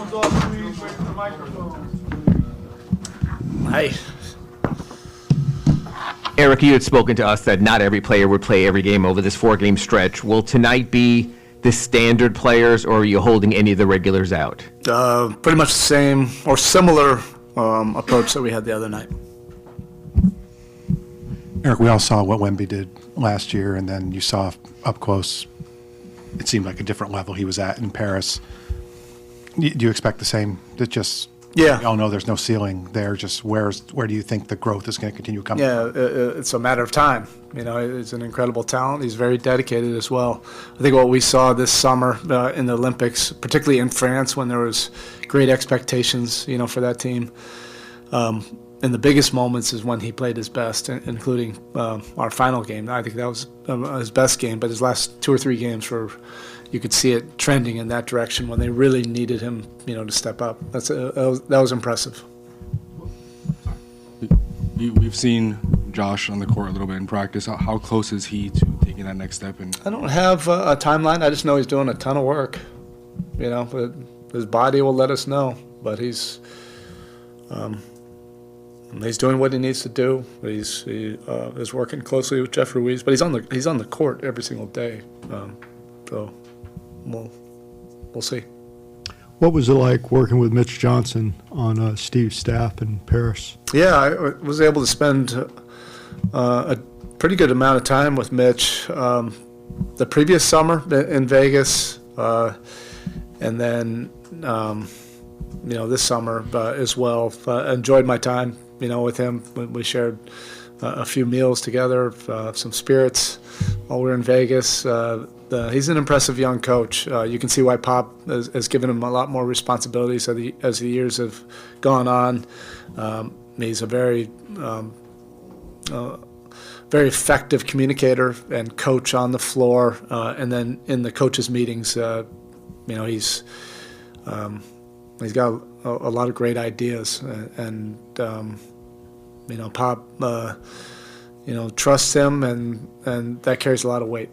Microphones off, please. Wait for the microphones. Hi. Erik, you had spoken to us that not every player would play every game over this 4-game stretch. Will tonight be the standard players, or are you holding any of the regulars out? Pretty much the same or similar approach that we had the other night. Erik, we all saw what Wemby did last year, and then you saw up close, it seemed like a different level he was at in Paris. Do you expect the same? That just, Yeah. we all know there's no ceiling there. Just where do you think the growth is going to continue coming? Yeah, it's a matter of time. You know, he's an incredible talent. He's very dedicated as well. I think what we saw this summer in the Olympics, particularly in France, when there was great expectations, you know, for that team. And the biggest moments is when he played his best, including our final game. I think that was his best game, but his last 2 or 3 games were, you could see it trending in that direction when they really needed him, you know, to step up. That was impressive. We've seen Josh on the court a little bit in practice. How close is he to taking that next step? I don't have a timeline. I just know he's doing a ton of work. You know, but his body will let us know. But he's doing what he needs to do. He is working closely with Jeff Ruiz, but he's on the court every single day. So we'll see. What was it like working with Mitch Johnson on Steve's staff in Paris? Yeah, I was able to spend a pretty good amount of time with Mitch the previous summer in Vegas, and then you know, this summer as well. Enjoyed my time, you know, with him. We shared a few meals together, some spirits while we were in Vegas. He's an impressive young coach. You can see why Pop has given him a lot more responsibilities as the years have gone on. He's a very effective communicator and coach on the floor, and then in the coaches' meetings, you know, he's got a lot of great ideas, and you know, Pop, you know, trusts him, and that carries a lot of weight.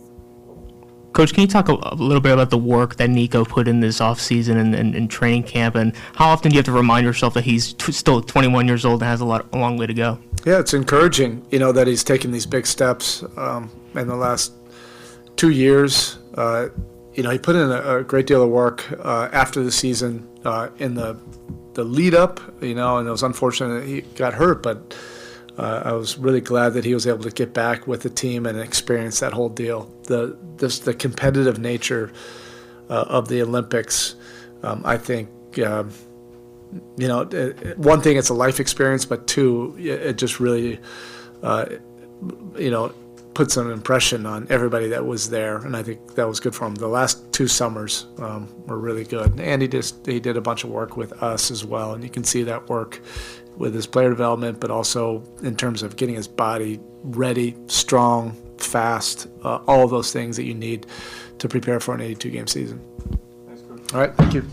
Coach, can you talk a little bit about the work that Nico put in this offseason and training camp, and how often do you have to remind yourself that he's still 21 years old and has a long way to go? Yeah, it's encouraging, you know, that he's taken these big steps in the last 2 years. You know, he put in a great deal of work after the season in the lead up, you know, and it was unfortunate that he got hurt, but I was really glad that he was able to get back with the team and experience that whole deal. The competitive nature of the Olympics, I think, you know, one thing, it's a life experience, but two, it just really, you know, puts an impression on everybody that was there, and I think that was good for him. The last 2 summers were really good, and he did a bunch of work with us as well, and you can see that work with his player development, but also in terms of getting his body ready, strong, fast, all of those things that you need to prepare for an 82-game season. All right, thank you.